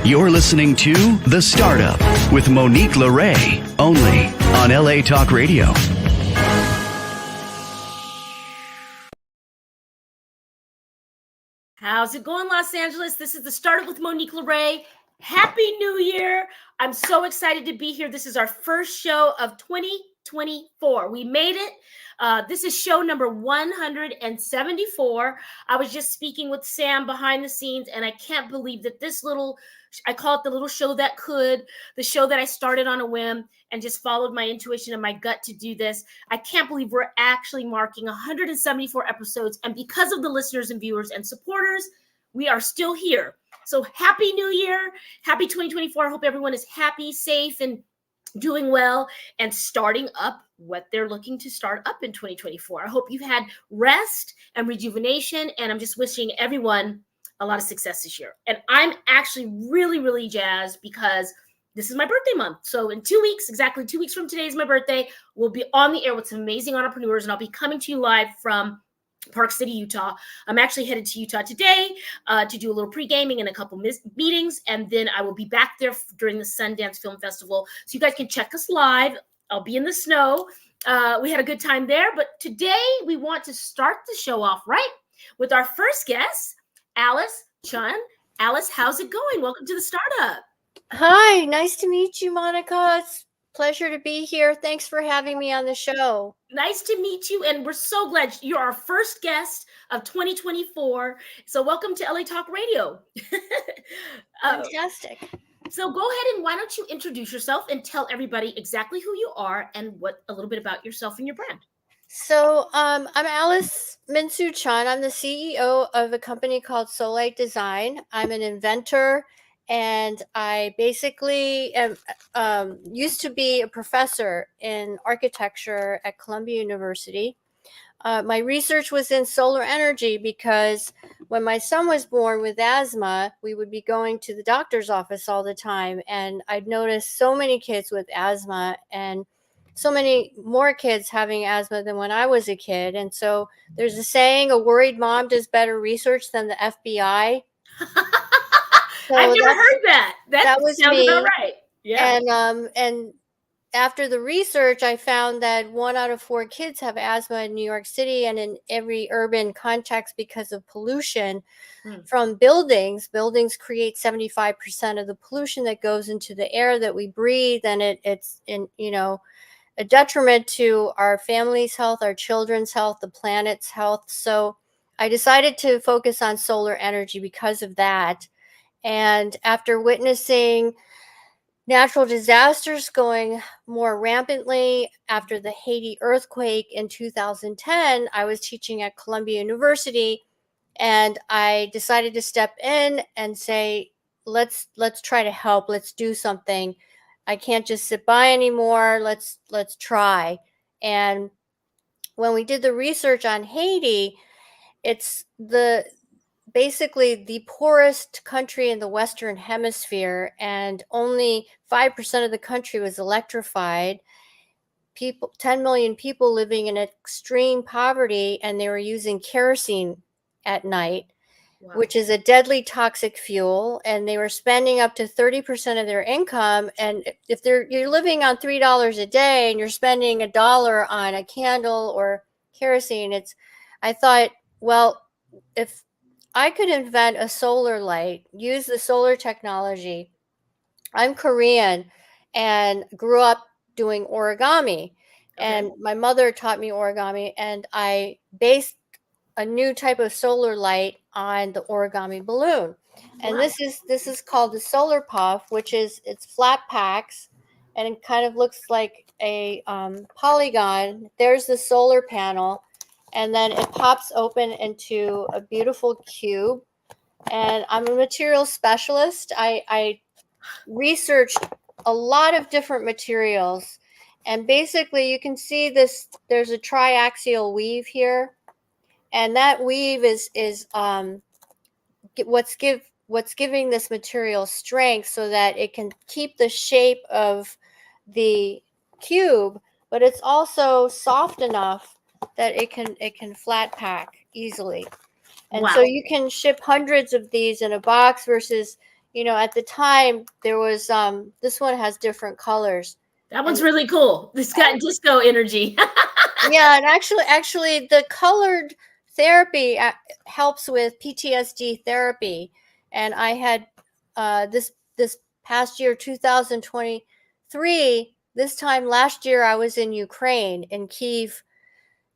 You're listening to The Startup with Monique Lore, only on LA Talk Radio. How's it going, Los Angeles? This is The Startup with Monique Lore. Happy New Year. I'm so excited to be here. This is our first show of 2024. We made it. This is show number 174. I was just speaking with Sam behind the scenes, and I can't believe that I call it the little show that could, the show that I started on a whim and just followed my intuition and my gut to do this. I can't believe we're actually marking 174 episodes. And because of the listeners and viewers and supporters, we are still here. So happy New Year. Happy 2024. I hope everyone is happy, safe, and doing well and starting up what they're looking to start up in 2024. I hope you've had rest and rejuvenation, and I'm just wishing everyone a lot of success this year. And I'm actually really, really jazzed because this is my birthday month. So in 2 weeks, exactly 2 weeks from today is my birthday. We'll be on the air with some amazing entrepreneurs, and I'll be coming to you live from Park City, Utah. I'm actually headed to Utah today to do a little pre-gaming and a couple meetings, and then I will be back there during the Sundance Film Festival. So you guys can check us live. I'll be in the snow. We had a good time there, but today we want to start the show off right with our first guest, Alice Chun. Alice, how's it going? Welcome to the Startup. Hi, nice to meet you, Monica. It's a pleasure to be here. Thanks for having me on the show. Nice to meet you, and we're so glad you're our first guest of 2024. So welcome to LA Talk Radio. Fantastic. So go ahead and why don't you introduce yourself and tell everybody exactly who you are and a little bit about yourself and your brand. So I'm Alice Minsu Chun. I'm the CEO of a company called Solite Design. I'm an inventor, and I basically am, used to be a professor in architecture at Columbia University. My research was in solar energy because when my son was born with asthma, we would be going to the doctor's office all the time. And I'd noticed so many kids with asthma and so many more kids having asthma than when I was a kid. And so there's a saying, a worried mom does better research than the FBI. So I've never heard that. That was sounds me. about right. Yeah. And after the research, I found that 1 out of 4 kids have asthma in New York City and in every urban context because of pollution from buildings. Buildings create 75% of the pollution that goes into the air that we breathe, and it's a detriment to our family's health, our children's health, the planet's health. So I decided to focus on solar energy because of that. And after witnessing natural disasters going more rampantly after the Haiti earthquake in 2010, I was teaching at Columbia University, and I decided to step in and say, let's try to help. Let's do something. I can't just sit by anymore. Let's try. And when we did the research on Haiti, it's basically the poorest country in the Western Hemisphere, and only 5% of the country was electrified. 10 million people living in extreme poverty, and they were using kerosene at night. Wow. Which is a deadly toxic fuel, and they were spending up to 30% of their income. And if you're living on $3 a day and you're spending $1 on a candle or kerosene, I thought, well, if I could invent a solar light, use the solar technology. I'm Korean and grew up doing origami. Okay. And my mother taught me origami, and I based a new type of solar light on the origami balloon. And wow. This is called the solar puff, which is, it's flat packs, and it kind of looks like a polygon. There's the solar panel, and then it pops open into a beautiful cube. And I'm a material specialist. I researched a lot of different materials, and basically you can see this, there's a triaxial weave here. And that weave is what's giving this material strength so that it can keep the shape of the cube, but it's also soft enough that it can flat pack easily. And wow. So you can ship hundreds of these in a box versus at the time there was this one has different colors. That one's really cool. It's got disco energy. Yeah, and actually the colored therapy helps with PTSD therapy. And I had this past year, 2023, this time last year I was in Ukraine, in Kyiv,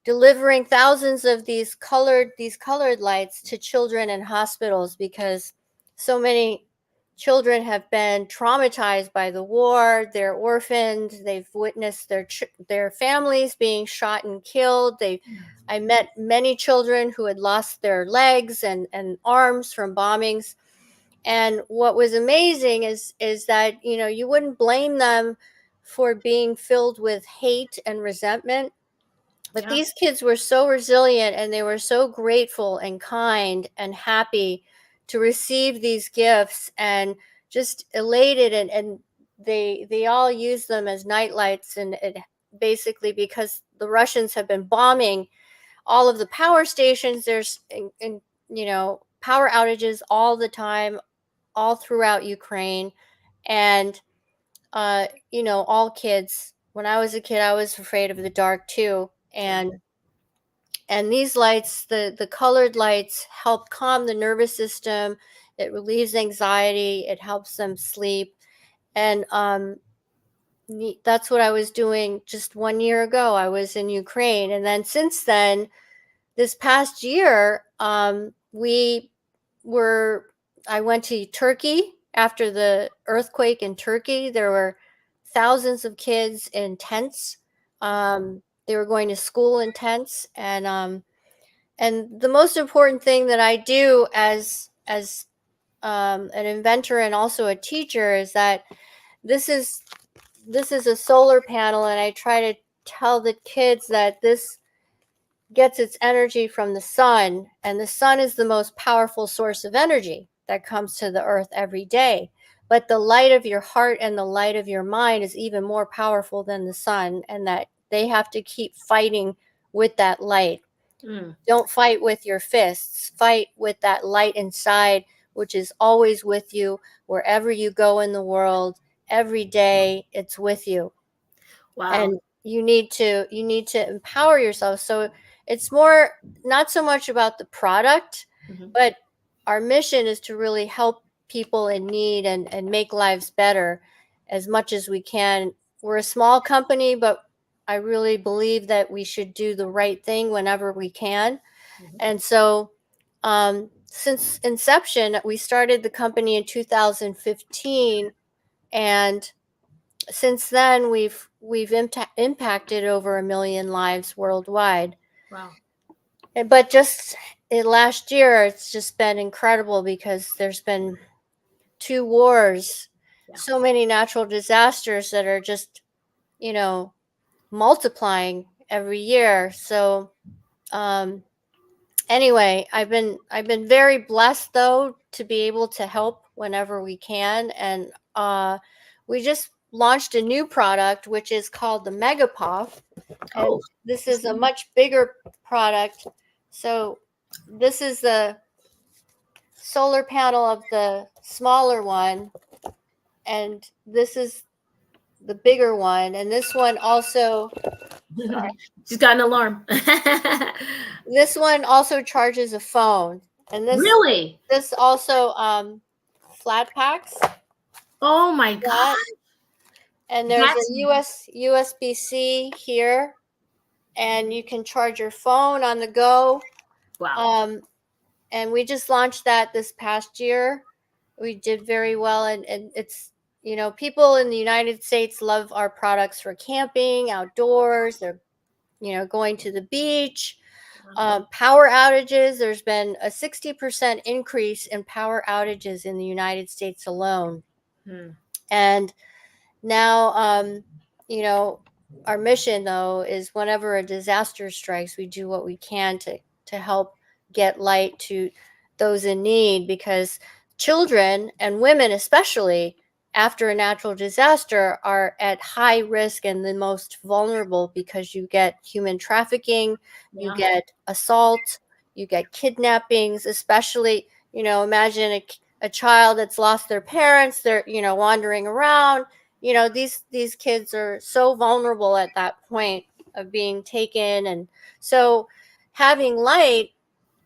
delivering thousands of these colored lights to children in hospitals, because so many children have been traumatized by the war. They're orphaned. They've witnessed their families being shot and killed. I met many children who had lost their legs and arms from bombings. And what was amazing is that, you wouldn't blame them for being filled with hate and resentment. But these kids were so resilient, and they were so grateful and kind and happy to receive these gifts, and just elated. And they all use them as nightlights. And it basically, because the Russians have been bombing all of the power stations, there's power outages all the time, all throughout Ukraine. And all kids, when I was a kid, I was afraid of the dark too. And these lights, the colored lights, help calm the nervous system. It relieves anxiety. It helps them sleep. And that's what I was doing just 1 year ago. I was in Ukraine. And then since then, this past year, I went to Turkey after the earthquake in Turkey. There were thousands of kids in tents. They were going to school in tents. And the most important thing that I do as an inventor and also a teacher is that this is a solar panel, and I try to tell the kids that this gets its energy from the sun, and the sun is the most powerful source of energy that comes to the earth every day. But the light of your heart and the light of your mind is even more powerful than the sun, and that they have to keep fighting with that light. Don't fight with your fists. Fight with that light inside, which is always with you wherever you go in the world. Every day, it's with you. Wow. And you need to empower yourself. So it's more, not so much about the product, but our mission is to really help people in need and make lives better as much as we can. We're a small company, but I really believe that we should do the right thing whenever we can. And so since inception, we started the company in 2015, and since then we've impacted over 1 million lives worldwide. Wow. But just last year, it's just been incredible, because there's been 2 wars, so many natural disasters that are just, multiplying every year. So anyway, I've been very blessed, though, to be able to help whenever we can. And we just launched a new product, which is called the Megapop. And this is a much bigger product. So this is the solar panel of the smaller one, and this is the bigger one. And this one also She's got an alarm. This one also charges a phone. And this also flat packs. Oh my God. And there's a USB-C here, and you can charge your phone on the go. Wow. And we just launched that this past year. We did very well, and it's, people in the United States love our products for camping, outdoors. They're, going to the beach. Power outages, there's been a 60% increase in power outages in the United States alone. And now, our mission, though, is whenever a disaster strikes, we do what we can to help get light to those in need, because children and women, especially after a natural disaster, are at high risk and the most vulnerable, because you get human trafficking, you get assault, you get kidnappings, especially, imagine a child that's lost their parents, they're, wandering around. These kids are so vulnerable at that point of being taken. And so having light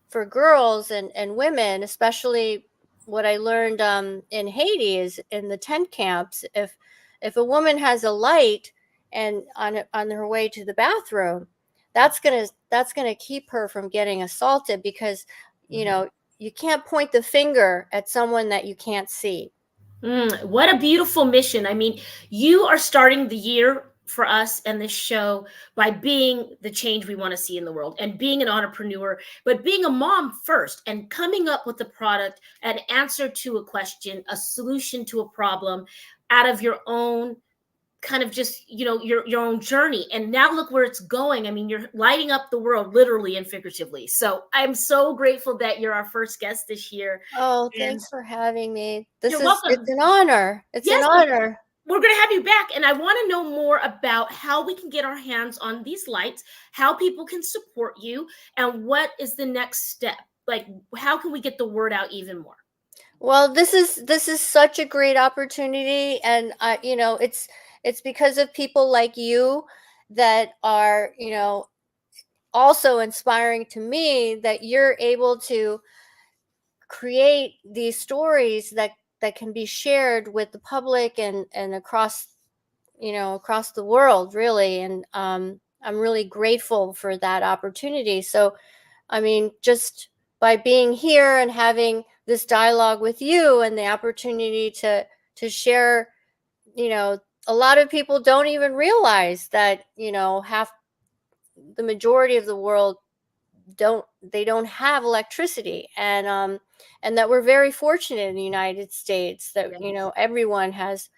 for girls and women, especially what I learned in Haiti is in the tent camps, if a woman has a light and on her way to the bathroom, that's gonna keep her from getting assaulted, because you can't point the finger at someone that you can't see. What a beautiful mission. I mean, you are starting the year for us and this show by being the change we want to see in the world and being an entrepreneur, but being a mom first and coming up with a product, an answer to a question, a solution to a problem out of your own kind of just your own journey. And now look where it's going. I mean, you're lighting up the world literally and figuratively. So I'm so grateful that you're our first guest this year. Oh, And thanks for having me. you're It's welcome. an honor. It's an Yes, honor. we're going to have you back. And I want to know more about how we can get our hands on these lights, how people can support you, and what is the next step. Like, how can we get the word out even more? Well, this is such a great opportunity, and it's because of people like you that are, also inspiring to me, that you're able to create these stories that can be shared with the public and across the world, really. And I'm really grateful for that opportunity. So I mean, just by being here and having this dialogue with you and the opportunity to share, you know, a lot of people don't even realize that, half the majority of the world don't have electricity. And that we're very fortunate in the United States that, Yes. everyone has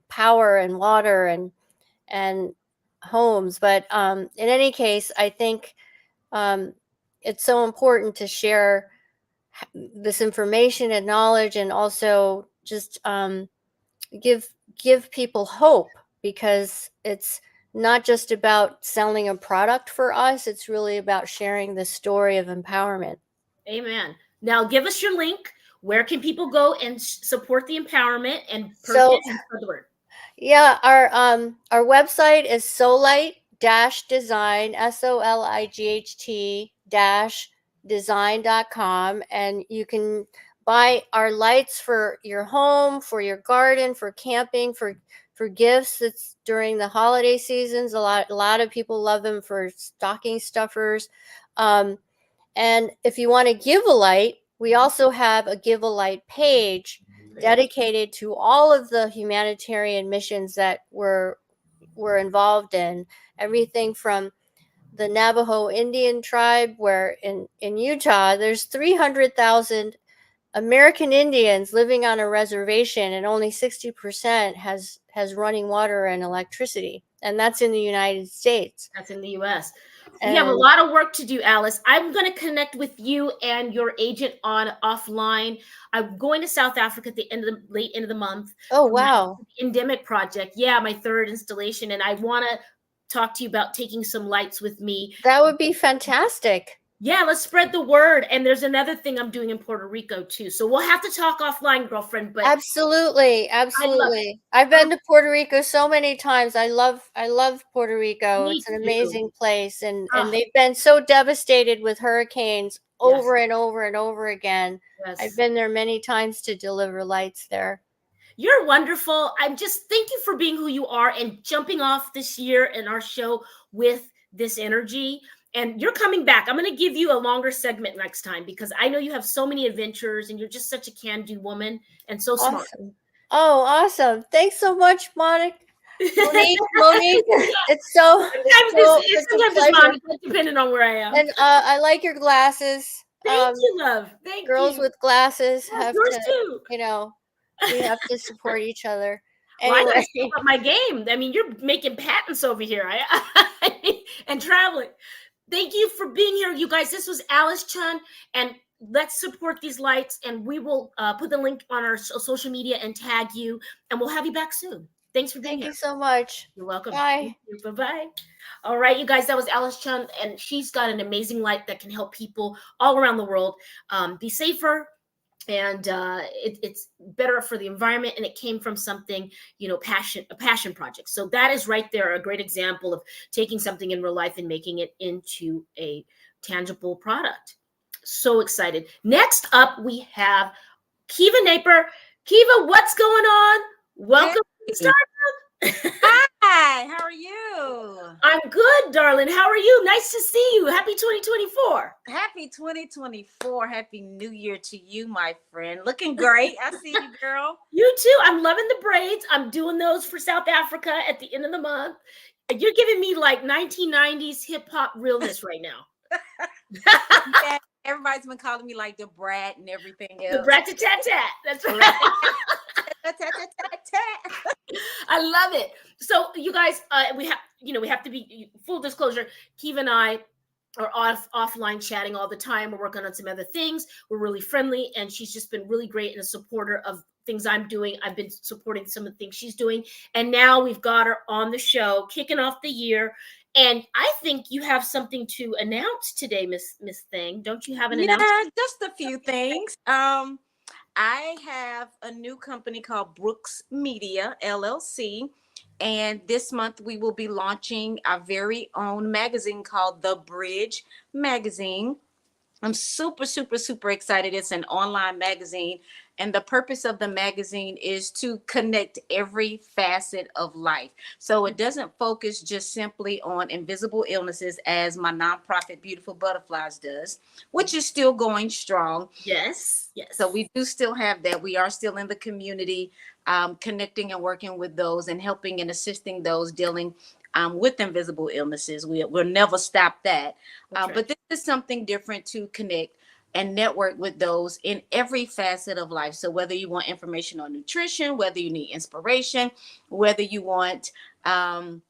power and water and homes. But in any case, I think um, it's so important to share this information and knowledge, and also just give give people hope, because it's not just about selling a product for us. It's really about sharing the story of empowerment. Amen. Now, give us your link. Where can people go and support the empowerment and purchase So and spread the word? yeah, our website is solight-design, solight-design.com, and you can buy our lights for your home, for your garden, for camping, for gifts. It's during the holiday seasons. A lot of people love them for stocking stuffers. Um, and if you want to give a light, we also have a Give a Light page dedicated to all of the humanitarian missions that we're involved in. Everything from the Navajo Indian tribe, where in Utah, there's 300,000 American Indians living on a reservation, and only 60% has running water and electricity. And that's in the United States. That's in the US. We have a And lot of work to do, Alice. I'm going to connect with you and your agent on offline. I'm going to South Africa at the late end of the month oh, for my wow. endemic project. Yeah, my third installation. And I want to talk to you about taking some lights with me. That would be fantastic. Yeah, let's spread the word. And there's another thing I'm doing in Puerto Rico too. So we'll have to talk offline, girlfriend. But Absolutely, I love it. absolutely. I've been to Puerto Rico so many times. I love Puerto Rico. Me It's an too. amazing place, and Oh, they've been so devastated with hurricanes yes, over and over and over again. I've yes. been there many times to deliver lights there. You're wonderful. I'm just thank you for being who you are and jumping off this year in our show with this energy. And you're coming back. I'm going to give you a longer segment next time because I know you have so many adventures and you're just such a can-do woman and so smart. Awesome. Oh, awesome. Thanks so much, Monique. It's so Sometimes such a it's pleasure. Monica, depending on where I am. And I like your glasses. Thank you, love. Thank Girls you. with glasses Yes, have yours to, too. you know, we have to support each other. Well, I got to Anyway, step up my game. I mean, you're making patents over here. And traveling. Thank you for being here, you guys. This was Alice Chun, and let's support these lights. And we will put the link on our social media and tag you, and we'll have you back soon. Thanks for being thank here. you so much. You're welcome. Bye. Bye bye. All right, you guys, that was Alice Chun, and she's got an amazing light that can help people all around the world be safer, and it's better for the environment, and it came from something, a passion project. So that is right there a great example of taking something in real life and making it into a tangible product. So excited. Next up we have Kiva Naper. Kiva, what's going on? Welcome to Hey. Startup. Hi, how are you? I'm good, darling. How are you? Nice to see you. Happy 2024. Happy 2024. Happy New Year to you, my friend. Looking great. I see you, girl. You too. I'm loving the braids. I'm doing those for South Africa at the end of the month. You're giving me like 1990s hip hop realness right now. Yeah, everybody's been calling me like the brat and everything else. The brat-tat-tat. That's right. I love it. So you guys, we have to be full disclosure. Kiva and I are offline chatting all the time. We're working on some other things. We're really friendly, and she's just been really great and a supporter of things I'm doing. I've been supporting some of the things she's doing, and now we've got her on the show, kicking off the year. And I think you have something to announce today, Miss Thing. Don't you have an announcement? Yeah, just a few things. I have a new company called Brooks Media LLC. And this month we will be launching our very own magazine called The Bridge Magazine. I'm super, super, super excited. It's an online magazine. And the purpose of the magazine is to connect every facet of life. So it doesn't focus just simply on invisible illnesses as my nonprofit Beautiful Butterflies does, which is still going strong. Yes. So we do still have that. We are still in the community, connecting and working with those and helping and assisting those dealing with invisible illnesses. We'll never stop that. Right. But this is something different to connect and network with those in every facet of life. So whether you want information on nutrition, whether you need inspiration, whether you want food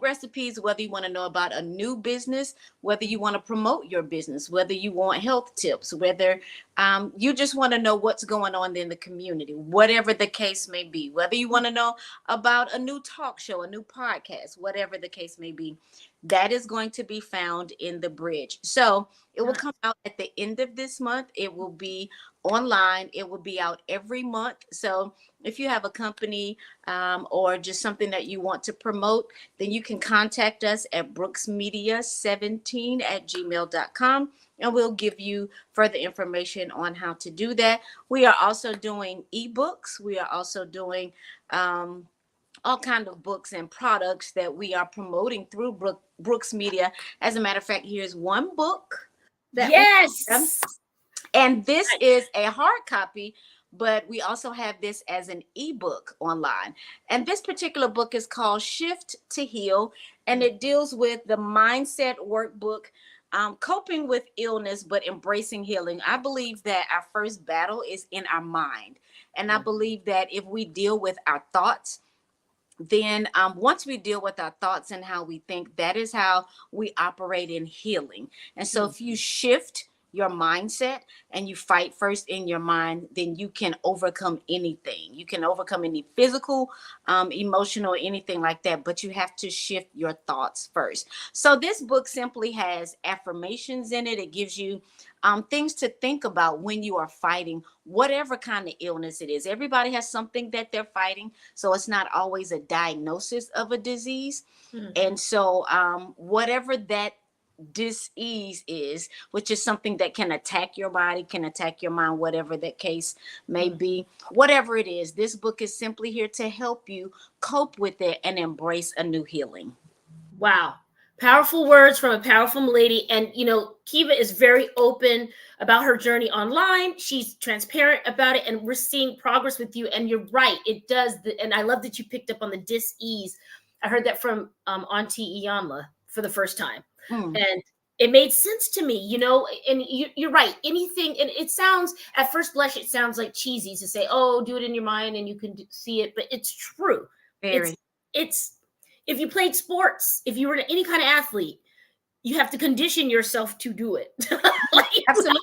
recipes, whether you want to know about a new business, whether you want to promote your business, whether you want health tips, whether you just want to know what's going on in the community, whatever the case may be, whether you want to know about a new talk show, a new podcast, whatever the case may be, that is going to be found in The Bridge. So it will come out at the end of this month. It will be online. It will be out every month. So if you have a company or just something that you want to promote, then you can contact us at brooksmedia17@gmail.com, and we'll give you further information on how to do that. We are also doing ebooks. We are also doing all kinds of books and products that we are promoting through Brooks Media. As a matter of fact, here's one book. And this is a hard copy, but we also have this as an ebook online. And this particular book is called Shift to Heal, and it deals with the mindset workbook, coping with illness, but embracing healing. I believe that our first battle is in our mind. And I believe that if we deal with our thoughts, then once we deal with our thoughts and how we think, that is how we operate in healing. And so if you shift your mindset and you fight first in your mind, then you can overcome anything. You can overcome any physical, emotional, anything like that, but you have to shift your thoughts first. So this book simply has affirmations in it. It gives you things to think about when you are fighting whatever kind of illness it is. Everybody has something that they're fighting, so it's not always a diagnosis of a disease. And so whatever that dis-ease is, which is something that can attack your body, can attack your mind, whatever that case may be, whatever it is, this book is simply here to help you cope with it and embrace a new healing. Wow. Powerful words from a powerful lady. And, Kiva is very open about her journey online. She's transparent about it, and we're seeing progress with you. And you're right. It does. And I love that you picked up on the dis-ease. I heard that from Auntie Iyanla for the first time. And it made sense to me, and you're right. Anything, and it sounds, at first blush, it sounds like cheesy to say, oh, do it in your mind and you can see it. But it's true. Very. It's if you played sports, if you were any kind of athlete, you have to condition yourself to do it. Absolutely.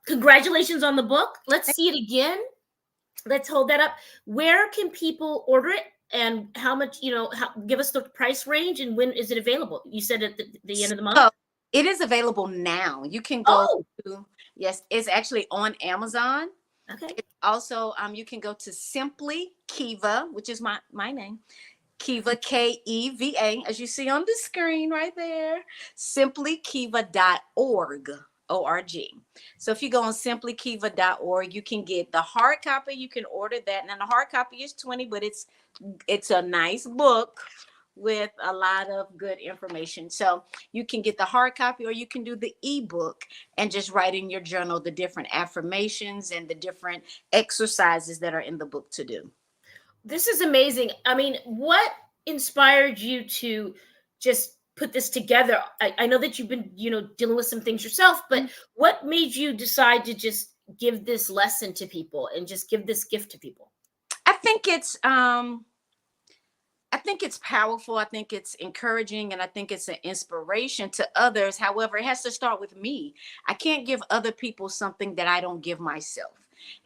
Congratulations on the book. Let's see it again. Let's hold that up. Where can people order it? And how much, give us the price range and when is it available? You said at the end of the month. So It is available now. You can go Oh, to, yes, it's actually on Amazon. okay. It's also, you can go to Simply Kiva, which is my name. Kiva, Keva, as you see on the screen right there, simplykiva.org, O-R-G. So if you go on simplykiva.org, you can get the hard copy. You can order that. And the hard copy is $20, but it's a nice book with a lot of good information. So you can get the hard copy, or you can do the ebook and just write in your journal the different affirmations and the different exercises that are in the book to do. This is amazing. I mean, what inspired you to just put this together? I know that you've been, dealing with some things yourself, but what made you decide to just give this lesson to people and just give this gift to people? I think it's powerful. I think it's encouraging, and I think it's an inspiration to others. However, it has to start with me. I can't give other people something that I don't give myself.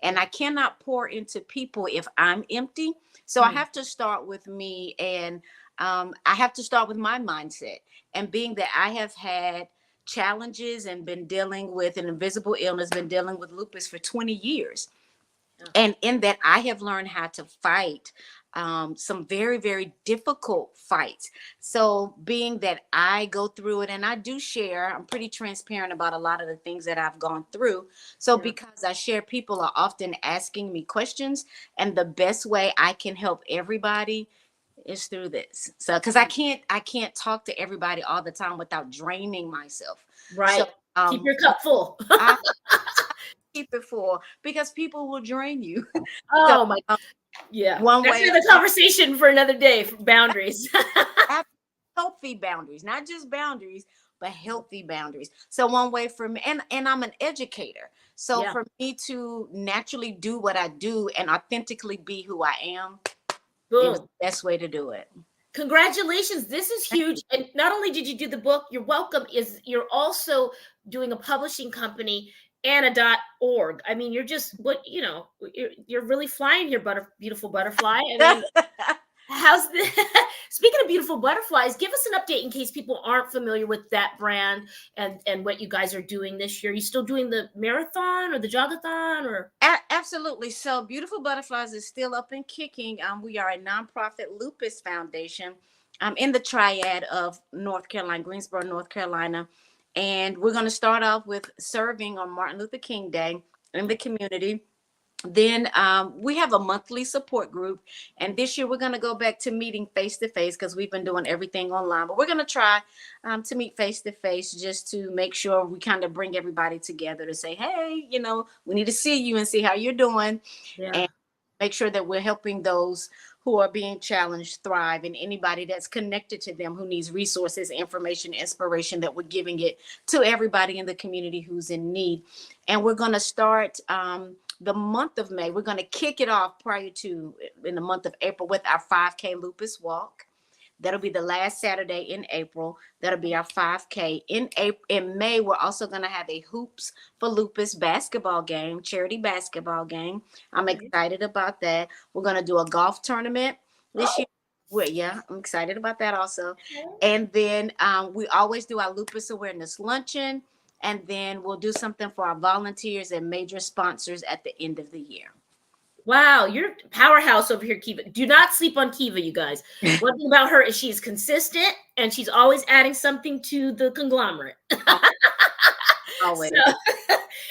And I cannot pour into people if I'm empty. So I have to start with me, and I have to start with my mindset. And being that I have had challenges and been dealing with an invisible illness, been dealing with lupus for 20 years. And in that, I have learned how to fight some very, very difficult fights. So being that I go through it, and I do share, I'm pretty transparent about a lot of the things that I've gone through. So because I share, people are often asking me questions, and the best way I can help everybody is through this. So because I can't talk to everybody all the time without draining myself. Right. So Keep your cup full. I keep it full, because people will drain you. Oh So, my, yeah. one That's way, another conversation for another day. For boundaries. healthy boundaries, not just boundaries, but healthy boundaries. So one way for me, and I'm an educator. So Yeah. for me to naturally do what I do and authentically be who I am, it was Boom. the best way to do it. Congratulations. This is huge. And not only did you do the book, you're welcome, is you're also doing a publishing company and a .org. I mean, you're just you're really flying here, beautiful butterfly. I mean, how's the speaking of beautiful butterflies, give us an update in case people aren't familiar with that brand and what you guys are doing this year. Are you still doing the marathon or the jogathon or Absolutely. So Beautiful Butterflies is still up and kicking. We are a nonprofit lupus foundation in the triad of North Carolina, Greensboro, North Carolina. And we're going to start off with serving on Martin Luther King Day in the community. Then we have a monthly support group. And this year we're going to go back to meeting face to face, because we've been doing everything online. But we're going to try to meet face to face, just to make sure we kind of bring everybody together to say, hey, we need to see you and see how you're doing. yeah. And make sure that we're helping those who are being challenged thrive, and anybody that's connected to them who needs resources, information, inspiration, that we're giving it to everybody in the community who's in need. And we're going to start the month of May. We're going to kick it off prior to in the month of April with our 5K Lupus Walk. That'll be the last Saturday in April. That'll be our 5K. In May, we're also going to have a Hoops for Lupus basketball game, charity basketball game. I'm excited about that. We're going to do a golf tournament this year. Yeah, I'm excited about that also. And then we always do our lupus awareness luncheon. And then we'll do something for our volunteers and major sponsors at the end of the year. Wow, you're a powerhouse over here, Kiva. Do not sleep on Kiva, you guys. One thing about her is she's consistent, and she's always adding something to the conglomerate. Always. So,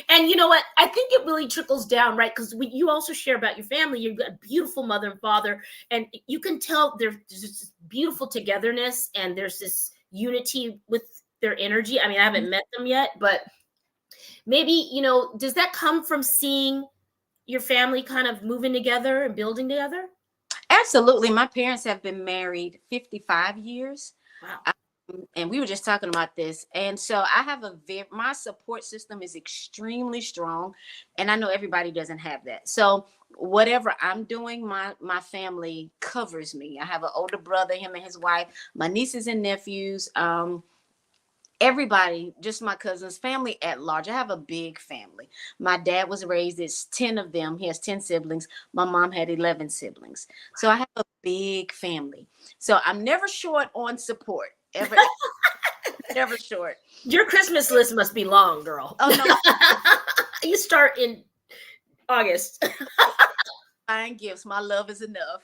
and you know what? I think it really trickles down, right? Because you also share about your family. You've got a beautiful mother and father, and you can tell there's this beautiful togetherness, and there's this unity with their energy. I mean, I haven't met them yet, but maybe, does that come from seeing your family kind of moving together and building together? Absolutely. My parents have been married 55 years. Wow. And we were just talking about this. And so I have my support system is extremely strong. And I know everybody doesn't have that. So whatever I'm doing, my family covers me. I have an older brother, him and his wife, my nieces and nephews, everybody, just my cousins, family at large. I have a big family. My dad was raised, it's 10 of them. He has 10 siblings. My mom had 11 siblings. So I have a big family. So I'm never short on support, ever. Never short. Your Christmas list must be long, girl. Oh no. You start in August. Buying gifts. My love is enough.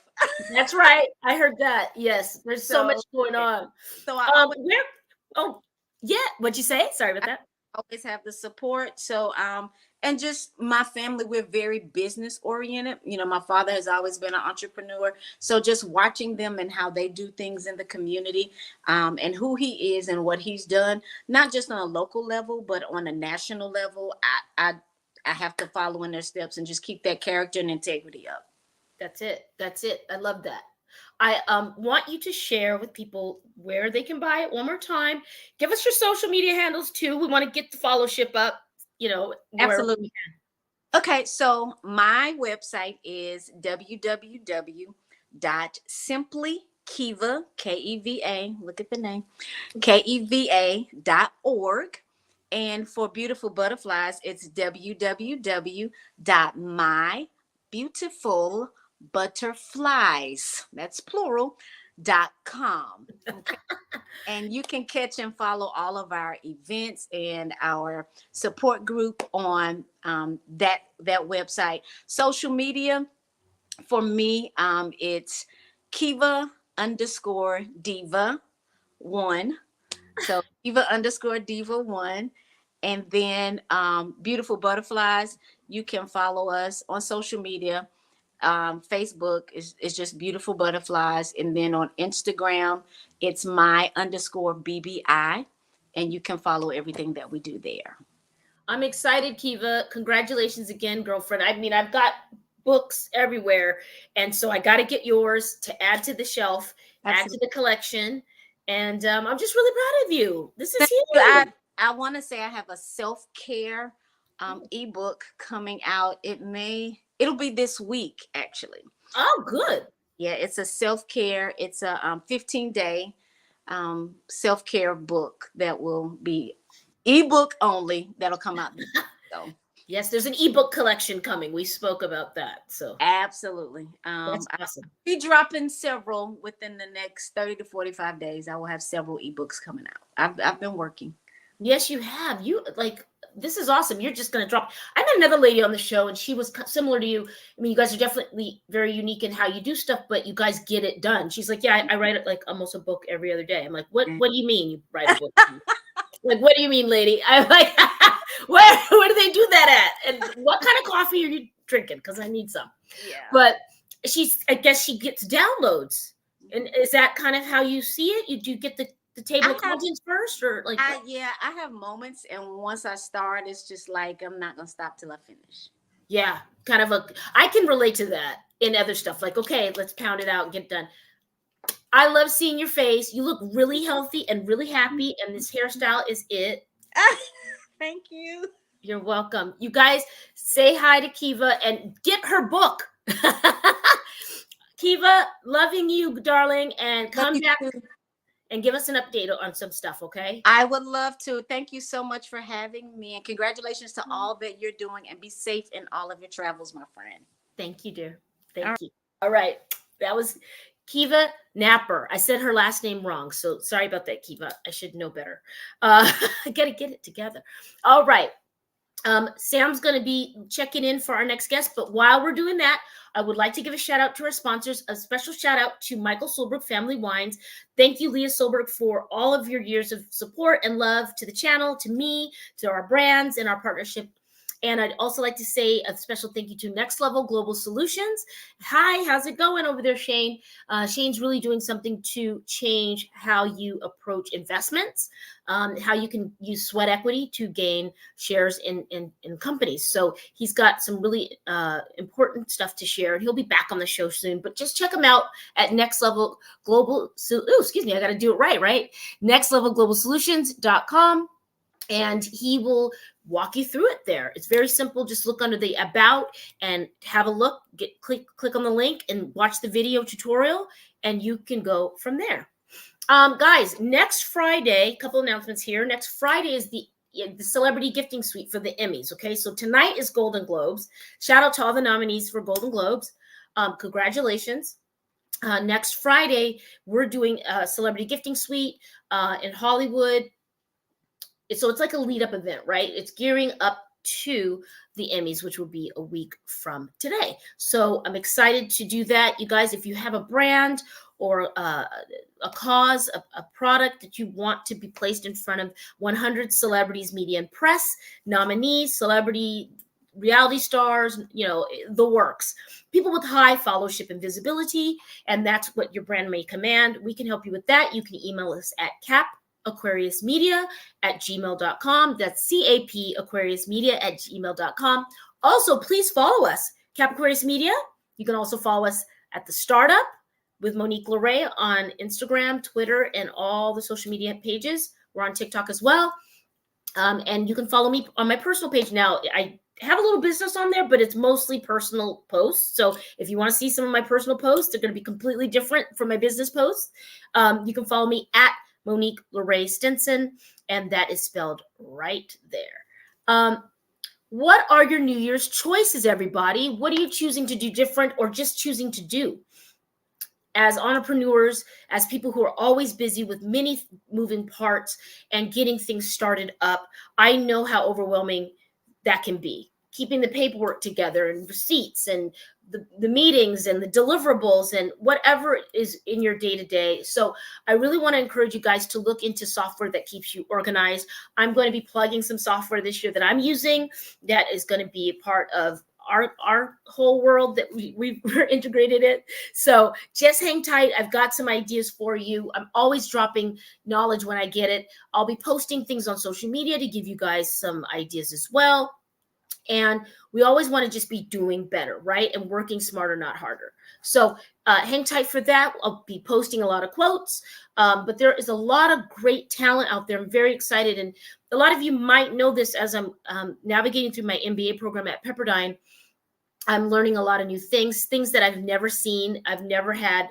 That's right. I heard that. Yes. There's so much going on. So I always, Where? Oh, yeah. What'd you say? Sorry about that. always have the support. So and just my family, we're very business oriented. You know, my father has always been an entrepreneur. So just watching them and how they do things in the community, and who he is and what he's done, not just on a local level, but on a national level, I have to follow in their steps and just keep that character and integrity up. That's it. That's it. I love that. I want you to share with people where they can buy it one more time. Give us your social media handles too. We want to get the follow-ship up, you know. Absolutely. Okay, so my website is www.simplykiva, Keva, look at the name, Keva.org. And for beautiful butterflies, it's www.mybeautifulbutterflies, that's plural.com. Okay. And you can catch and follow all of our events and our support group on that website. Social media for me, it's Kiva_Diva1. So Kiva_Diva1. And then Beautiful Butterflies, you can follow us on social media. Facebook is just Beautiful Butterflies. And then on Instagram, it's my_BBI. And you can follow everything that we do there. I'm excited, Kiva. Congratulations again, girlfriend. I mean, I've got books everywhere. And so I got to get yours to add to the shelf, add to the collection. And I'm just really proud of you. This is huge. I want to say I have a self-care ebook coming out. It'll be this week, actually. Oh, good. Yeah, it's a self-care. It's a 15-day self-care book that will be ebook only. That'll come out. So. Yes, there's an ebook collection coming. We spoke about that. So absolutely. That's awesome. I'll be dropping several within the next 30 to 45 days. I will have several ebooks coming out. I've been working. Yes, you have. This is awesome. You're just going to drop. I met another lady on the show and she was similar to you. I mean, you guys are definitely very unique in how you do stuff, but you guys get it done. She's like, yeah, I write like almost a book every other day. I'm like, what do you mean you write a book? Like, what do you mean, lady? I'm like, where do they do that at? And what kind of coffee are you drinking? Because I need some. Yeah. But I guess she gets downloads. And is that kind of how you see it? Do you get the table of contents first, or like? I have moments, and once I start, it's just like I'm not gonna stop till I finish. Yeah, kind of I can relate to that in other stuff. Like, okay, let's pound it out and get it done. I love seeing your face. You look really healthy and really happy, and this hairstyle is it. Thank you. You're welcome. You guys say hi to Kiva and get her book. Kiva, loving you, darling, and come back and give us an update on some stuff, okay? I would love to. Thank you so much for having me, and congratulations to all that you're doing, and be safe in all of your travels, my friend. Thank you, dear. Thank you. All right. That was Kiva Napper. I said her last name wrong, so sorry about that, Kiva. I should know better. I got to get it together. All right. Sam's going to be checking in for our next guest, but while we're doing that, I would like to give a shout out to our sponsors, a special shout out to Michael Solberg Family Wines. Thank you, Leah Solberg, for all of your years of support and love to the channel, to me, to our brands and our partnership. And I'd also like to say a special thank you to Next Level Global Solutions. Hi, how's it going over there, Shane? Shane's really doing something to change how you approach investments, how you can use sweat equity to gain shares in companies. So he's got some really important stuff to share, and he'll be back on the show soon. But just check him out at Next Level Global. Excuse me, I got to do it right? nextlevelglobalsolutions.com. And he will walk you through it there. It's very simple. Just look under the About and have a look. Click on the link and watch the video tutorial, and you can go from there. Guys, next Friday, a couple announcements here. Next Friday is the celebrity gifting suite for the Emmys. Okay, so tonight is Golden Globes. Shout out to all the nominees for Golden Globes. Congratulations. Next Friday, we're doing a celebrity gifting suite in Hollywood. so it's like a lead up event, right? It's gearing up to the Emmys, which will be a week from today. So I'm excited to do that. You guys, if you have a brand or a cause, a product that you want to be placed in front of 100 celebrities, media, and press, nominees, celebrity reality stars, the works, people with high followership and visibility, and that's what your brand may command, we can help you with that. You can email us at capaquariusmedia@gmail.com. That's capaquariusmedia@gmail.com. Also, please follow us, Cap Aquarius Media. You can also follow us at The Startup with Monique Lore on Instagram, Twitter, and all the social media pages. We're on TikTok as well. And you can follow me on my personal page now. I have a little business on there, but it's mostly personal posts. So if you want to see some of my personal posts, they're going to be completely different from my business posts. You can follow me at Monique Lore Stinson, and that is spelled right there. What are your New Year's choices, everybody? What are you choosing to do different or just choosing to do? As entrepreneurs, as people who are always busy with many moving parts and getting things started up, I know how overwhelming that can be. Keeping the paperwork together and receipts and the meetings and the deliverables and whatever is in your day-to-day. So I really want to encourage you guys to look into software that keeps you organized. I'm going to be plugging some software this year that I'm using that is going to be a part of our whole world that we're integrated in. So just hang tight. I've got some ideas for you. I'm always dropping knowledge when I get it. I'll be posting things on social media to give you guys some ideas as well. And we always want to just be doing better, right? And working smarter, not harder. So hang tight for that. I'll be posting a lot of quotes, but there is a lot of great talent out there. I'm very excited. And a lot of you might know this as I'm navigating through my MBA program at Pepperdine. I'm learning a lot of new things that I've never seen, I've never had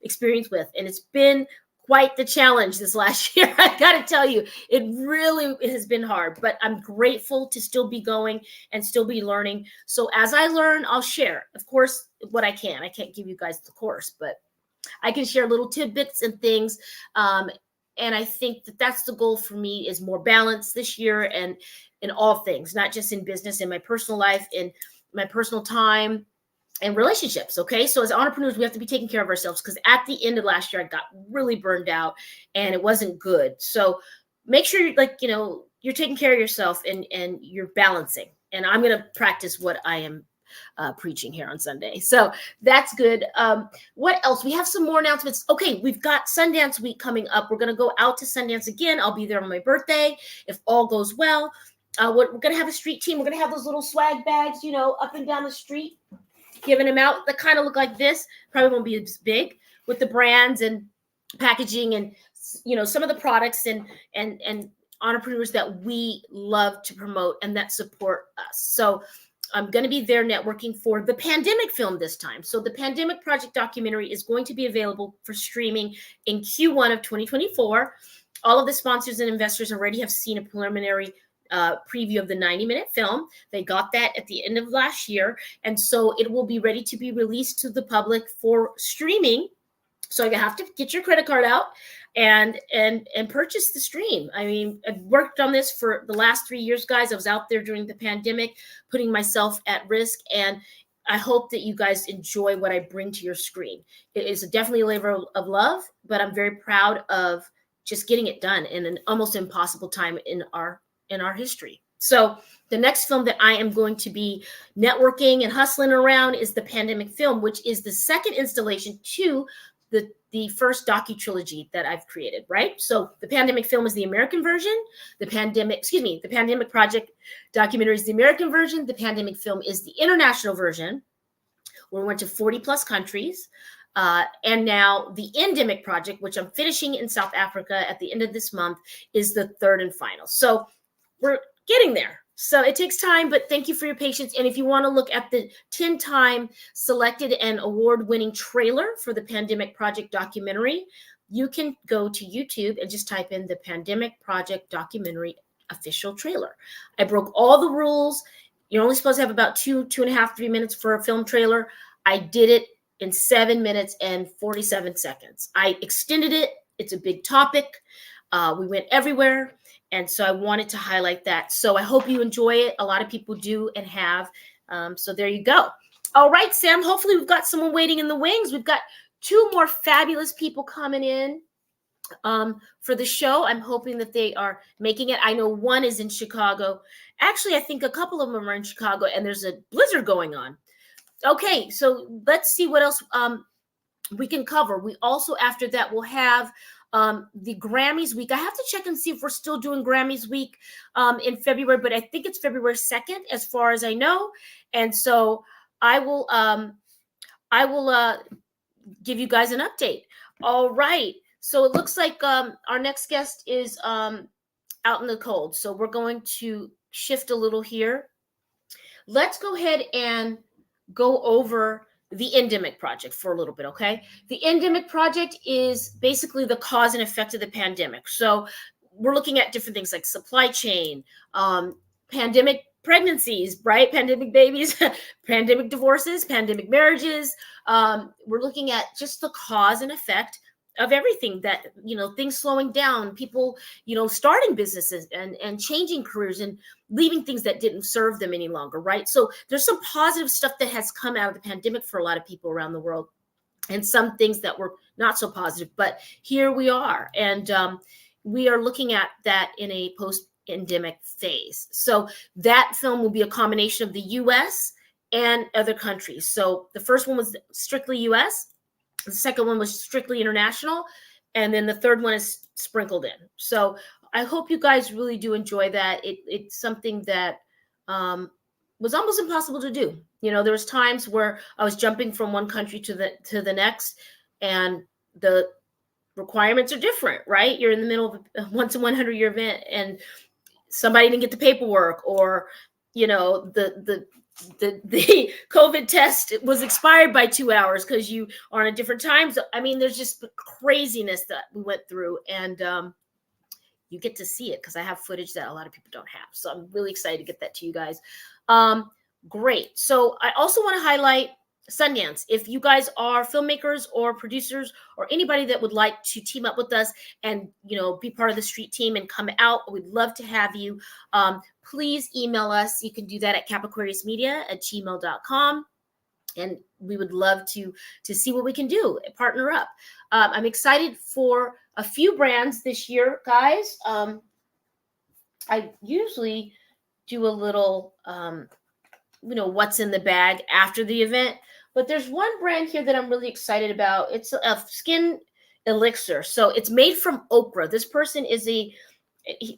experience with. And it's been quite the challenge this last year. I got to tell you, it has been hard, but I'm grateful to still be going and still be learning. So as I learn, I'll share, of course, what I can. I can't give you guys the course, but I can share little tidbits and things. And I think that that's the goal for me, is more balance this year and in all things, not just in business, in my personal life, in my personal time and relationships. Okay. So as entrepreneurs, we have to be taking care of ourselves, because at the end of last year, I got really burned out and it wasn't good. So make sure you're taking care of yourself and you're balancing. And I'm going to practice what I am preaching here on Sunday. So that's good. What else? We have some more announcements. Okay. We've got Sundance Week coming up. We're going to go out to Sundance again. I'll be there on my birthday, if all goes well. We're going to have a street team. We're going to have those little swag bags, up and down the street, giving them out, that kind of look like this. Probably won't be as big, with the brands and packaging and, some of the products and entrepreneurs that we love to promote and that support us. So I'm going to be there networking for the pandemic film this time. So the Pandemic Project documentary is going to be available for streaming in Q1 of 2024. All of the sponsors and investors already have seen a preliminary preview of the 90-minute film. They got that at the end of last year. And so it will be ready to be released to the public for streaming. So you have to get your credit card out and purchase the stream. I mean, I've worked on this for the last 3 years, guys. I was out there during the pandemic, putting myself at risk. And I hope that you guys enjoy what I bring to your screen. It is definitely a labor of love, but I'm very proud of just getting it done in an almost impossible time in our history. So the next film that I am going to be networking and hustling around is the Pandemic Film, which is the second installation to the first docu-trilogy that I've created, right? So the Pandemic Film is the American version. The Pandemic Project documentary is the American version. The Pandemic Film is the international version. We went to 40 plus countries. And now the Endemic Project, which I'm finishing in South Africa at the end of this month, is the third and final. So we're getting there. So it takes time, but thank you for your patience. And if you want to look at the 10-time selected and award-winning trailer for the Pandemic Project documentary, you can go to YouTube and just type in the Pandemic Project documentary official trailer. I broke all the rules. You're only supposed to have about 2.5, 3 minutes for a film trailer. I did it in 7 minutes and 47 seconds. I extended it. It's a big topic. We went everywhere. And so I wanted to highlight that. So I hope you enjoy it. A lot of people do and have. So there you go. All right, Sam, hopefully we've got someone waiting in the wings. We've got 2 more fabulous people coming in for the show. I'm hoping that they are making it. I know one is in Chicago. Actually, I think a couple of them are in Chicago, and there's a blizzard going on. Okay, so let's see what else we can cover. We also, after that, will have the Grammys week. I have to check and see if we're still doing Grammys week in February, but I think it's February 2nd, as far as I know. And so I will give you guys an update. All right. So it looks like our next guest is out in the cold. So we're going to shift a little here. Let's go ahead and go over the Endemic Project for a little bit, okay? The Endemic Project is basically the cause and effect of the pandemic. So we're looking at different things like supply chain, pandemic pregnancies, right? Pandemic babies, pandemic divorces, pandemic marriages. We're looking at just the cause and effect of everything that, things slowing down, people, starting businesses and changing careers and leaving things that didn't serve them any longer, right? So there's some positive stuff that has come out of the pandemic for a lot of people around the world, and some things that were not so positive, but here we are. And we are looking at that in a post-endemic phase. So that film will be a combination of the US and other countries. So the first one was strictly US. The second one was strictly international. And then the third one is sprinkled in. So I hope you guys really do enjoy that. It's something that was almost impossible to do. There was times where I was jumping from one country to the next, and the requirements are different, right? You're in the middle of a once in 100-year event, and somebody didn't get the paperwork, or the COVID test was expired by 2 hours because you are on a different time. So, I mean, there's just craziness that we went through, and you get to see it because I have footage that a lot of people don't have. So I'm really excited to get that to you guys. Great. So I also want to highlight Sundance. If you guys are filmmakers or producers or anybody that would like to team up with us and, be part of the street team and come out, we'd love to have you. Please email us. You can do that at capaquariusmedia@gmail.com. And we would love to see what we can do, partner up. I'm excited for a few brands this year, guys. I usually do a little, what's in the bag after the event. But there's one brand here that I'm really excited about. It's a skin elixir. So it's made from okra. This person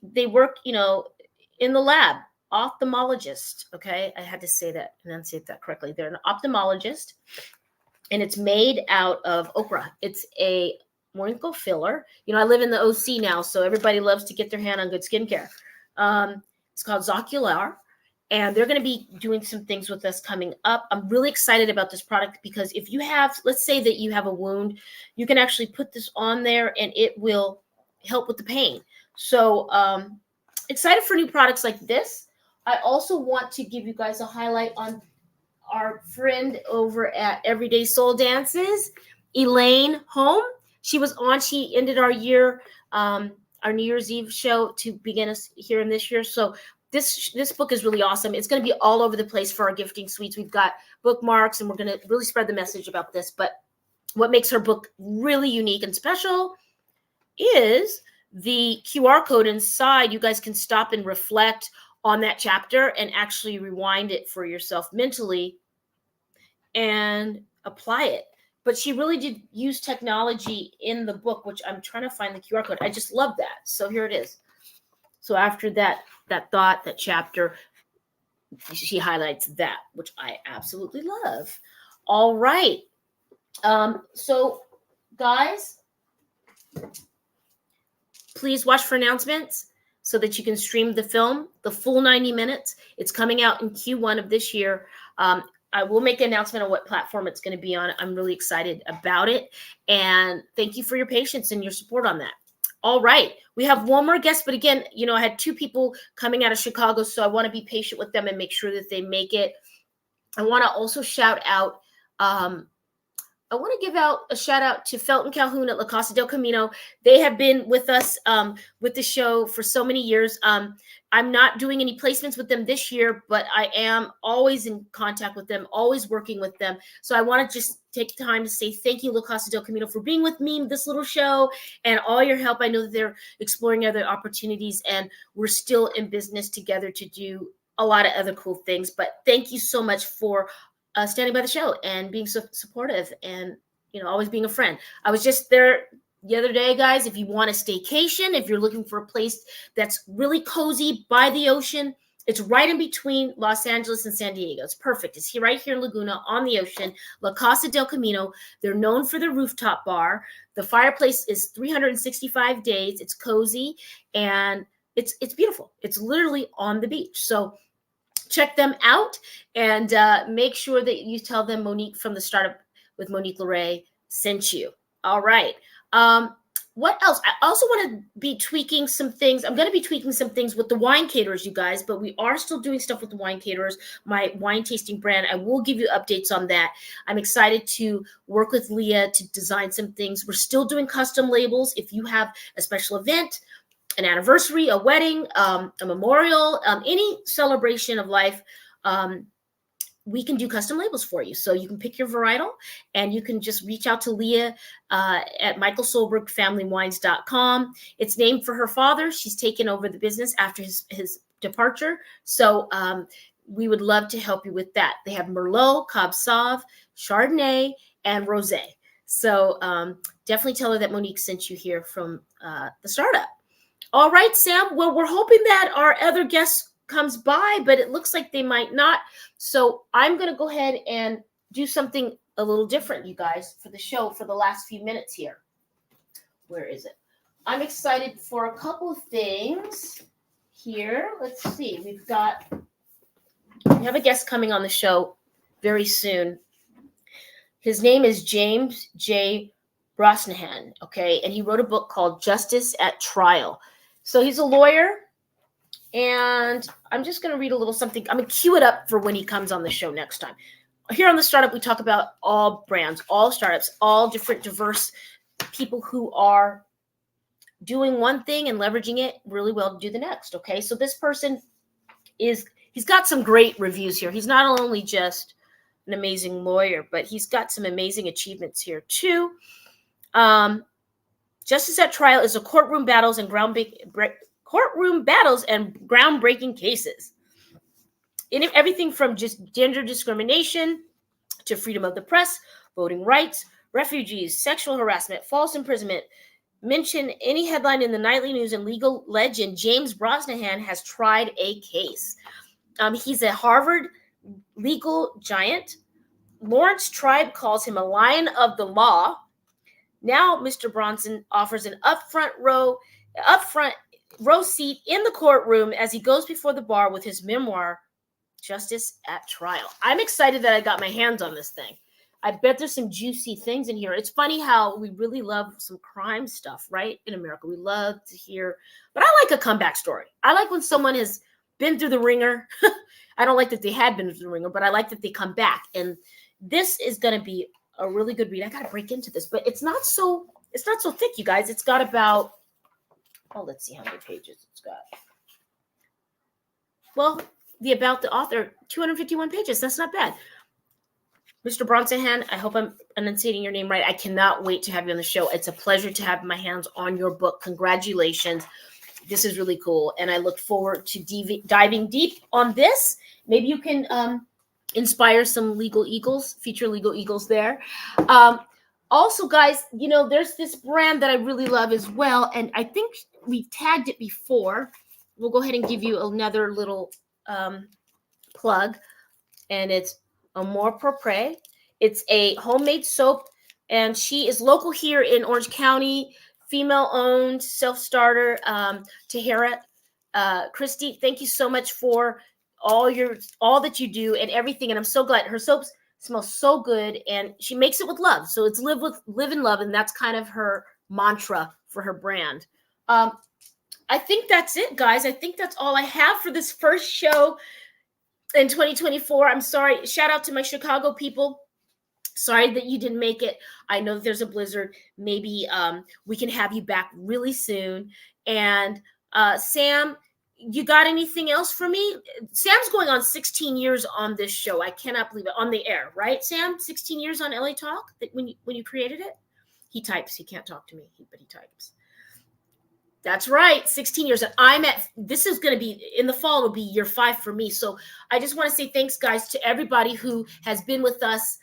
they work, in the lab, ophthalmologist. Okay. I had to enunciate that correctly. They're an ophthalmologist, and it's made out of okra. It's a wrinkle filler. I live in the OC now, so everybody loves to get their hand on good skincare. It's called Zocular. And they're going to be doing some things with us coming up. I'm really excited about this product because if you have, let's say that you have a wound, you can actually put this on there and it will help with the pain. So excited for new products like this. I also want to give you guys a highlight on our friend over at Everyday Soul Dances, Elaine Home. She ended our year, our New Year's Eve show to begin us here in this year. So this book is really awesome. It's going to be all over the place for our gifting suites. We've got bookmarks, and we're going to really spread the message about this. But what makes her book really unique and special is the QR code inside. You guys can stop and reflect on that chapter and actually rewind it for yourself mentally and apply it. But she really did use technology in the book, which I'm trying to find the QR code. I just love that. So here it is. So after that chapter, she highlights that, which I absolutely love. All right. So guys, please watch for announcements so that you can stream the film, the full 90 minutes. It's coming out in Q1 of this year. I will make an announcement on what platform it's going to be on. I'm really excited about it. And thank you for your patience and your support on that. All right. We have one more guest, but again, I had 2 people coming out of Chicago, so I want to be patient with them and make sure that they make it. I want to also shout out I want to give out a shout out to Felton Calhoun at La Casa del Camino. They have been with us with the show for so many years. I'm not doing any placements with them this year, but I am always in contact with them, always working with them. So I want to just take time to say thank you, La Casa del Camino, for being with me in this little show and all your help. I know that they're exploring other opportunities, and we're still in business together to do a lot of other cool things. But thank you so much for standing by the show and being so supportive, and always being a friend. I was just there the other day, guys. If you want a staycation, if you're looking for a place that's really cozy by the ocean, it's right in between Los Angeles and San Diego. It's perfect. It's here, right here in Laguna on the ocean. La Casa del Camino. They're known for the rooftop bar. The fireplace is 365 days. It's cozy and it's beautiful. It's literally on the beach. So check them out, and make sure that you tell them Monique from the Startup with Monique Lore sent you. All right. What else? I also want to be tweaking some things. I'm going to be tweaking some things with the wine caterers, you guys, but we are still doing stuff with the wine caterers, my wine tasting brand. I will give you updates on that. I'm excited to work with Leah to design some things. We're still doing custom labels. If you have a special event, an anniversary, a wedding, a memorial, any celebration of life, we can do custom labels for you. So you can pick your varietal, and you can just reach out to Leah at michaelsolbergfamilywines.com. It's named for her father. She's taken over the business after his departure. So we would love to help you with that. They have Merlot, Cab Sauv, Chardonnay, and Rosé. So definitely tell her that Monique sent you here from the Startup. All right, Sam. Well, we're hoping that our other guest comes by, but it looks like they might not. So I'm going to go ahead and do something a little different, you guys, for the show for the last few minutes here. Where is it? I'm excited for a couple of things here. Let's see. We have a guest coming on the show very soon. His name is James J. Brosnahan, okay? And he wrote a book called Justice at Trial. So he's a lawyer, and I'm just going to read a little something. I'm going to cue it up for when he comes on the show next time. Here on The Startup, we talk about all brands, all startups, all different diverse people who are doing one thing and leveraging it really well to do the next, okay? So this person he's got some great reviews here. He's not only just an amazing lawyer, but he's got some amazing achievements here too. Justice at Trial is a courtroom battles and groundbreaking cases. In everything from just gender discrimination to freedom of the press, voting rights, refugees, sexual harassment, false imprisonment. Mention any headline in the nightly news, and legal legend James Brosnahan has tried a case. He's a Harvard legal giant. Lawrence Tribe calls him a lion of the law. Now, Mr. Bronson offers an upfront row seat in the courtroom as he goes before the bar with his memoir, Justice at Trial. I'm excited that I got my hands on this thing. I bet there's some juicy things in here. It's funny how we really love some crime stuff, right? In America, we love to hear, but I like a comeback story. I like when someone has been through the ringer. I don't like that they had been through the ringer, but I like that they come back. And this is going to be a really good read. I got to break into this, but it's not so thick, you guys. It's got about, let's see how many pages it's got. Well, about the author, 251 pages. That's not bad. Mr. Bronsonhan, I hope I'm enunciating your name right. I cannot wait to have you on the show. It's a pleasure to have my hands on your book. Congratulations. This is really cool. And I look forward to diving deep on this. Maybe you can inspire some legal eagles, future legal eagles there. Also, guys, there's this brand that I really love as well. And I think we've tagged it before. We'll go ahead and give you another little plug. And it's Amour Propre. It's a homemade soap. And she is local here in Orange County, female-owned, self-starter, Tahara. Christy, thank you so much for all that you do and everything. And I'm so glad her soaps smell so good, and she makes it with love. So it's live and love, and that's kind of her mantra for her brand. I think that's it, guys. I think that's all I have for this first show in 2024. I'm sorry. Shout out to my Chicago people. Sorry that you didn't make it. I know that there's a blizzard. Maybe we can have you back really soon. And Sam, you got anything else for me? Sam's going on 16 years on this show. I cannot believe it. On the air, right, Sam? 16 years on LA Talk when you created it? He types. He can't talk to me, but he types. That's right, 16 years. And this is going to be, in the fall, it'll be year 5 for me. So I just want to say thanks, guys, to everybody who has been with us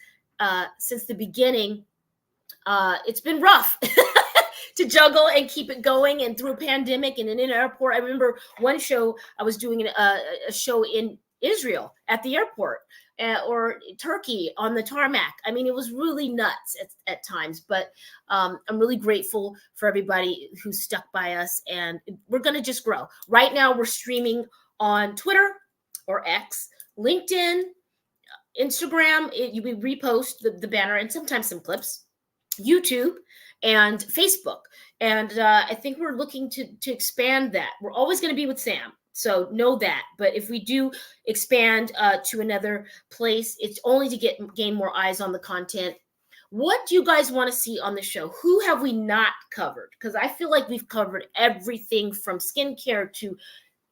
since the beginning. It's been rough to juggle and keep it going, and through a pandemic and in an airport. I remember one show, I was doing a show in Israel at the airport, or Turkey on the tarmac. I mean, it was really nuts at times, but I'm really grateful for everybody who stuck by us, and we're going to just grow. Right now, we're streaming on Twitter or X, LinkedIn, Instagram. We repost the banner and sometimes some clips, YouTube, and Facebook. And I think we're looking to expand that. We're always going to be with Sam, so know that. But if we do expand to another place, it's only to gain more eyes on the content. What do you guys want to see on the show? Who have we not covered? Because I feel like we've covered everything from skincare to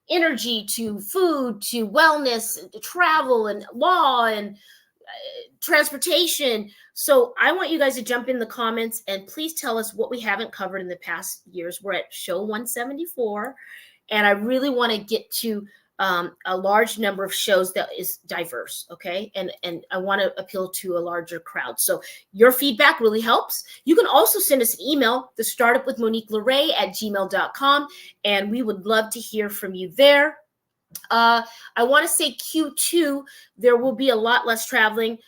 energy to food to wellness, to travel and law and transportation. So I want you guys to jump in the comments and please tell us what we haven't covered in the past years. We're at show 174, and I really want to get to a large number of shows that is diverse, okay? And I want to appeal to a larger crowd. So your feedback really helps. You can also send us an email, thestartupwithmoniquelore@gmail.com, and we would love to hear from you there. I want to say Q2, there will be a lot less traveling.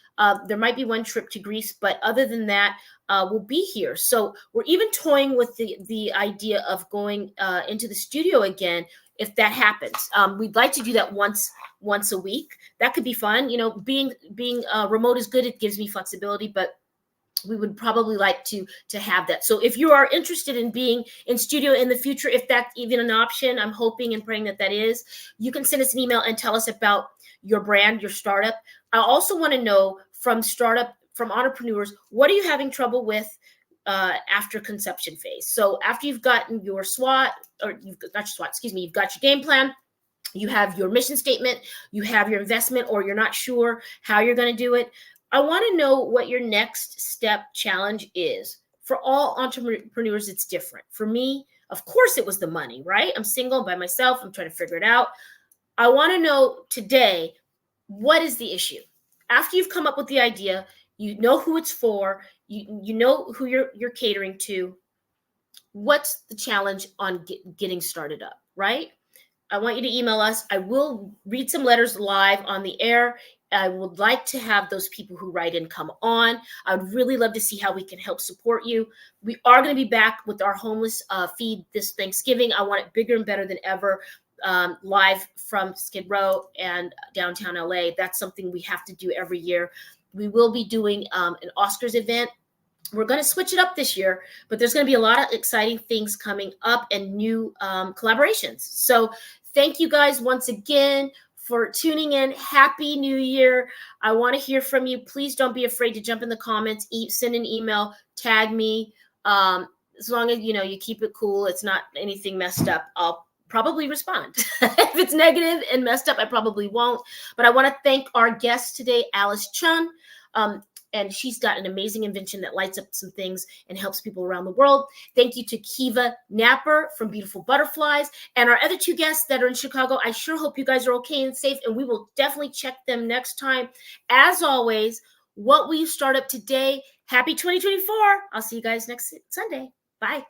There might be one trip to Greece, but other than that, we'll be here. So we're even toying with the idea of going into the studio again, if that happens. We'd like to do that once a week. That could be fun. You know, being remote is good. It gives me flexibility, but we would probably like to have that. So if you are interested in being in studio in the future, if that's even an option, I'm hoping and praying that is, you can send us an email and tell us about your brand, your startup. I also want to know from entrepreneurs, what are you having trouble with after conception phase? So after you've gotten your SWOT, or you've got your SWOT, you've got your game plan, you have your mission statement, you have your investment, or you're not sure how you're going to do it. I want to know what your next step challenge is. For all entrepreneurs, it's different. For me, of course, it was the money, right? I'm single by myself. I'm trying to figure it out. I want to know today, what is the issue? After you've come up with the idea, you know who it's for, you know who you're catering to. What's the challenge on getting started up, right? I want you to email us. I will read some letters live on the air. I would like to have those people who write in come on. I would really love to see how we can help support you. We are going to be back with our homeless feed this Thanksgiving. I want it bigger and better than ever, live from Skid Row and downtown LA. That's something we have to do every year. We will be doing an Oscars event. We're going to switch it up this year, but there's going to be a lot of exciting things coming up and new collaborations. So thank you guys once again for tuning in. Happy New Year. I want to hear from you. Please don't be afraid to jump in the comments, send an email, tag me. As long as, you keep it cool, it's not anything messed up, I'll probably respond. If it's negative and messed up, I probably won't. But I want to thank our guest today, Alice Chun. And she's got an amazing invention that lights up some things and helps people around the world. Thank you to Kiva Napper from Beautiful Butterflies. And our other 2 guests that are in Chicago, I sure hope you guys are okay and safe, and we will definitely check them next time. As always, what will you start up today? Happy 2024. I'll see you guys next Sunday. Bye.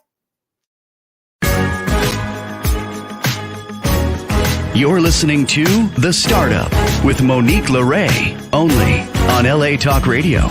You're listening to The Startup with Monique Lore, only on LA Talk Radio.